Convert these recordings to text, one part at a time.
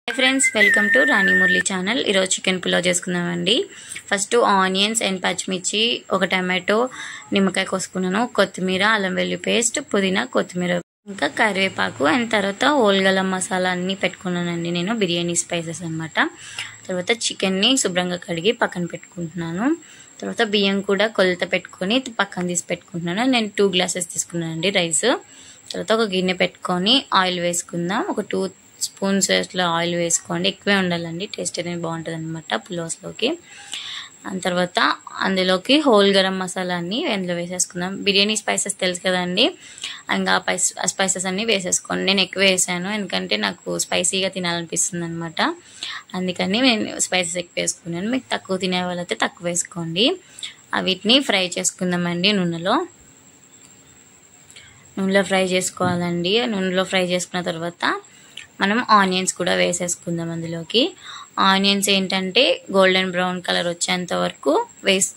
Hi friends, welcome to Rani Murali channel. Chicken pulao చేసుకుందామండి। First onions and పచ్చిమిర్చి, ఒక టమాటో, నిమ్మకాయ కోసుకున్నాను, కొత్తిమీర, అల్లం వెల్లుల్లి పేస్ట్, పుదీనా, కొత్తిమీర, ఇంకా కరివేపాకు అండ్ తర్వాత హోల్ గరం మసాలా అన్ని పెట్టుకున్నానండి నేను, బిర్యానీ స్పైసెస్ అన్నమాట। తర్వాత చికెన్ ని శుభ్రంగా కడిగి పక్కన పెట్టుకుంటున్నాను। తర్వాత బియ్యం కూడా కొలత పెట్టుకొని పక్కన తీసి పెట్టుకుంటున్నాను। నేను 2 గ్లాసెస్ తీసుకున్నానండి రైస్। తర్వాత ఒక గిన్నె పెట్టుకొని ఆయిల్ వేసుకుందాం। ఒక 2 స్పూన్స్ ఇట్లా ఆయిల్ వేసుకోండి, ఎక్కువే ఉండాలండి, టేస్ట్ అనేది బాగుంటుంది అనమాట పులావ్స్లోకి। తర్వాత అందులోకి హోల్ గరం మసాలా అన్ని అందులో వేసేసుకుందాం। బిర్యానీ స్పైసెస్ తెలుసు కదండి, ఇంకా ఆ స్పైసెస్ అన్ని వేసేసుకోండి। నేను ఎక్కువ వేసాను ఎందుకంటే నాకు స్పైసీగా తినాలనిపిస్తుంది అనమాట, అందుకని నేను స్పైసెస్ ఎక్కువ వేసుకున్నాను। మీకు తక్కువ తినే వాళ్ళైతే తక్కువ వేసుకోండి। వీటిని ఫ్రై చేసుకుందామండి నూనెలో ఫ్రై చేసుకోవాలండి। నూనెలో ఫ్రై చేసుకున్న తర్వాత మనం ఆనియన్స్ కూడా వేసేసుకుందాం అందులోకి। ఆనియన్స్ ఏంటంటే గోల్డెన్ బ్రౌన్ కలర్ వచ్చేంత వరకు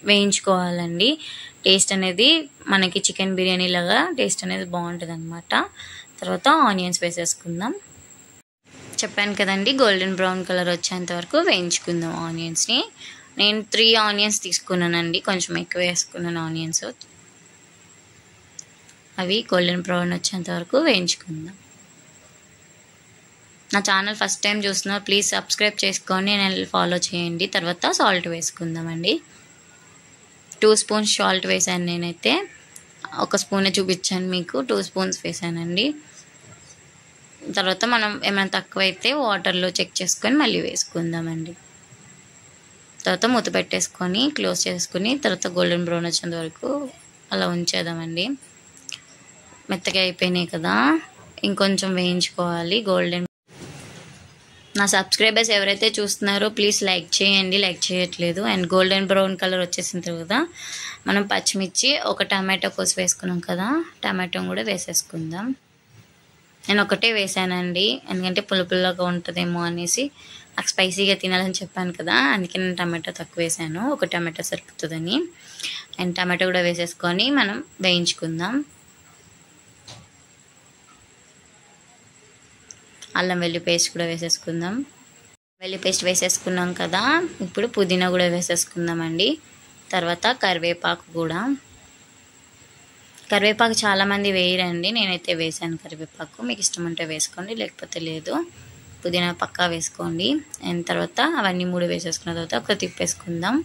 వేయించుకోవాలండి। టేస్ట్ అనేది మనకి చికెన్ బిర్యానీ లాగా టేస్ట్ అనేది బాగుంటుంది అనమాట। తర్వాత ఆనియన్స్ వేసేసుకుందాం। చెప్పాను కదండి, గోల్డెన్ బ్రౌన్ కలర్ వచ్చేంత వరకు వేయించుకుందాం ఆనియన్స్ని। నేను 3 ఆనియన్స్ తీసుకున్నానండి, కొంచెం ఎక్కువ వేసుకున్నాను ఆనియన్స్। అవి గోల్డెన్ బ్రౌన్ వచ్చేంత వరకు వేయించుకుందాం। నా ఛానల్ ఫస్ట్ టైం చూస్తున్నా, ప్లీజ్ సబ్స్క్రైబ్ చేసుకొని నేను ఫాలో చేయండి। తర్వాత సాల్ట్ వేసుకుందామండి। 2 స్పూన్స్ సాల్ట్ వేసాను నేనైతే, 1 స్పూనే చూపించాను మీకు, 2 స్పూన్స్ వేసానండి। తర్వాత మనం ఏమైనా తక్కువైతే వాటర్లో చెక్ చేసుకొని మళ్ళీ వేసుకుందామండి। తర్వాత మూత పెట్టేసుకొని క్లోజ్ చేసుకుని తర్వాత గోల్డెన్ బ్రౌన్ వచ్చేంత వరకు అలా ఉంచేద్దామండి। మెత్తగా అయిపోయినాయి కదా, ఇంకొంచెం వేయించుకోవాలి గోల్డెన్। నా సబ్స్క్రైబర్స్ ఎవరైతే చూస్తున్నారో ప్లీజ్ లైక్ చేయండి, లైక్ చేయట్లేదు। అండ్ గోల్డెన్ బ్రౌన్ కలర్ వచ్చేసిన తర్వాత మనం పచ్చిమిర్చి, ఒక టమాటో కోసి వేసుకున్నాం కదా, టమాటో కూడా వేసేసుకుందాం। నేను ఒకటే వేసానండి ఎందుకంటే పుల్లగా ఉంటుందేమో అనేసి, నాకు స్పైసీగా తినాలని చెప్పాను కదా, అందుకే నేను టమాటో తక్కువ వేసాను, ఒక టమాటో సరిపోతుందని। అండ్ టమాటో కూడా వేసేసుకొని మనం వేయించుకుందాం। అల్లం వెల్లుల్లి పేస్ట్ కూడా వేసేసుకుందాం। వెల్లుల్లి పేస్ట్ వేసేసుకున్నాం కదా, ఇప్పుడు పుదీనా కూడా వేసేసుకుందామండి। తర్వాత కరివేపాకు కూడా, కరివేపాకు చాలామంది వేయరండి, నేనైతే వేసాను కరివేపాకు, మీకు ఇష్టం ఉంటే వేసుకోండి లేకపోతే లేదు। పుదీనా పక్కా వేసుకోండి। అండ్ తర్వాత అవన్నీ 3 వేసేసుకున్న తర్వాత ఒక తిప్పేసుకుందాం।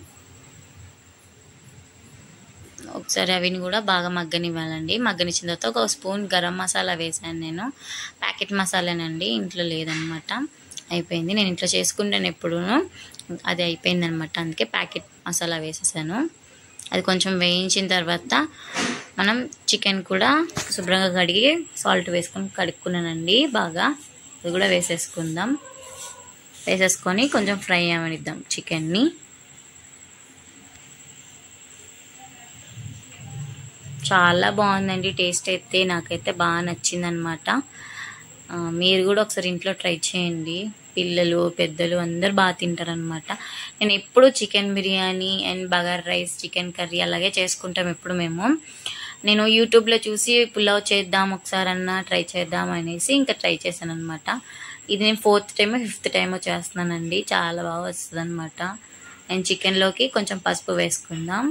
ఒకసారి అవిని కూడా బాగా మగ్గనివ్వాలండి। మగ్గనిచ్చిన తర్వాత 1 స్పూన్ గరం మసాలా వేసాను నేను, ప్యాకెట్ మసాలానండి, ఇంట్లో లేదనమాట, అయిపోయింది। నేను ఇంట్లో చేసుకుంటాను ఎప్పుడూ, అది అయిపోయింది అనమాట, అందుకే ప్యాకెట్ మసాలా వేసేసాను। అది కొంచెం వేయించిన తర్వాత మనం చికెన్ కూడా శుభ్రంగా కడిగి సాల్ట్ వేసుకొని కడుక్కున్నానండి బాగా, అది కూడా వేసేసుకుందాం। వేసేసుకొని కొంచెం ఫ్రై అవనిద్దాం చికెన్ని। చాలా బాగుందండి టేస్ట్ అయితే, నాకైతే బాగా నచ్చిందనమాట। మీరు కూడా ఒకసారి ఇంట్లో ట్రై చేయండి, పిల్లలు పెద్దలు అందరు బాగా తింటారనమాట। నేను ఎప్పుడు chicken biryani and bagara rice, chicken curry అలాగే చేసుకుంటాం ఎప్పుడు మేము। నేను యూట్యూబ్లో చూసి పులావ్ చేద్దాం ఒకసారన్నా ట్రై చేద్దాం అనేసి ఇంకా ట్రై చేశాను అనమాట। ఇది నేను 4th టైమో 5th టైమో చేస్తున్నానండి, చాలా బాగా వస్తుంది అనమాట। అండ్ చికెన్లోకి కొంచెం పసుపు వేసుకుందాం।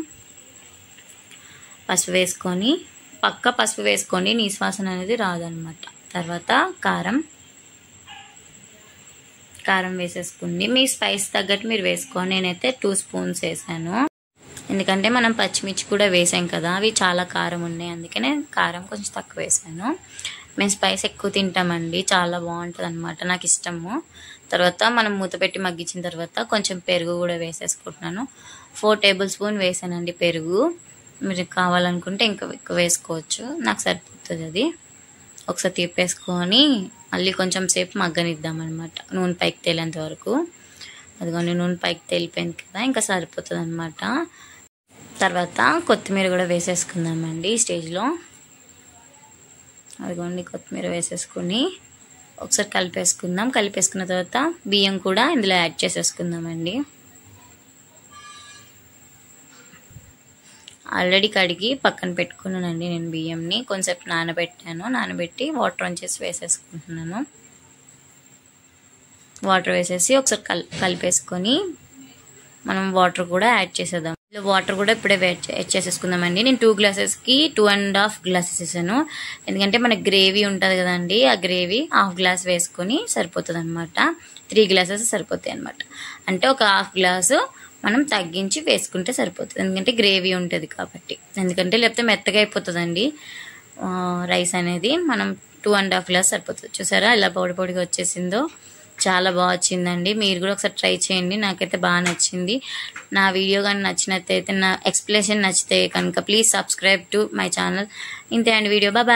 పసుపు వేసుకొని పసుపు వేసుకోండి, నీ వాసన అనేది రాదనమాట। తర్వాత కారం వేసేసుకుంది, మీ స్పైస్ తగ్గట్టు మీరు వేసుకోండి। నేనైతే 2 స్పూన్స్ వేసాను, ఎందుకంటే మనం పచ్చిమిర్చి కూడా వేసాం కదా, అవి చాలా కారం ఉన్నాయి, అందుకనే కారం కొంచెం తక్కువ వేసాను। మేము స్పైస్ ఎక్కువ తింటామండి, చాలా బాగుంటుంది అనమాట, నాకు ఇష్టము। తర్వాత మనం మూత పెట్టి మగ్గించిన తర్వాత కొంచెం పెరుగు కూడా వేసేసుకుంటున్నాను, 4 టేబుల్ స్పూన్ వేసానండి పెరుగు, మీరు కావాలనుకుంటే ఇంకా ఎక్కువ వేసుకోవచ్చు, నాకు సరిపోతుంది అది। ఒకసారి తిప్పేసుకొని మళ్ళీ కొంచెం సేపు మగ్గనిద్దాం అనమాట, నూనె పైకి తేలేంత వరకు। అదిగోండి నూనె పైకి తేలిపోయింది కదా, ఇంకా సరిపోతుంది అనమాట। తర్వాత కొత్తిమీర కూడా వేసేసుకుందామండి ఈ స్టేజ్లో, అదిగోండి కొత్తిమీర వేసేసుకుని ఒకసారి కలిపేసుకుందాం। కలిపేసుకున్న తర్వాత బియ్యం కూడా ఇందులో యాడ్ చేసేసుకుందామండి। ఆల్రెడీ కడిగి పక్కన పెట్టుకున్నానండి నేను బియ్యంని, కొంచెంసేపు నానబెట్టాను, నానబెట్టి వాటర్ ఆన్ చేసి వేసేసుకుంటున్నాను। వాటర్ వేసేసి ఒకసారి కలిపేసుకొని మనం వాటర్ కూడా యాడ్ చేసేద్దాం. వాటర్ కూడా ఇప్పుడే యాడ్ చేసేసుకుందామండి. నేను 2 గ్లాసెస్కి 2.5 గ్లాసెస్ వేసాను. ఎందుకంటే మనకి గ్రేవీ ఉంటుంది కదండి, ఆ గ్రేవీ 1/2 గ్లాస్ వేసుకొని సరిపోతుంది అనమాట. 3 గ్లాసెస్ సరిపోతాయి అనమాట. అంటే ఒక 1/2 గ్లాసు మనం తగ్గించి వేసుకుంటే సరిపోతుంది, ఎందుకంటే గ్రేవీ ఉంటుంది కాబట్టి. ఎందుకంటే లేకపోతే మెత్తగా అయిపోతుందండి రైస్ అనేది. మనం 2.5 గ్లాస్ సరిపోతుంది. చూసారా ఇలా పొడి పొడిగా వచ్చేసిందో, చాలా బాగా వచ్చిందండి. మీరు కూడా ఒకసారి ట్రై చేయండి. నాకైతే బాగా నచ్చింది. నా వీడియో కానీ నచ్చినట్టయితే, నా ఎక్స్ప్లెనేషన్ నచ్చితే కనుక please subscribe to my channel. ఇంతే అండి వీడియో. బాయ్.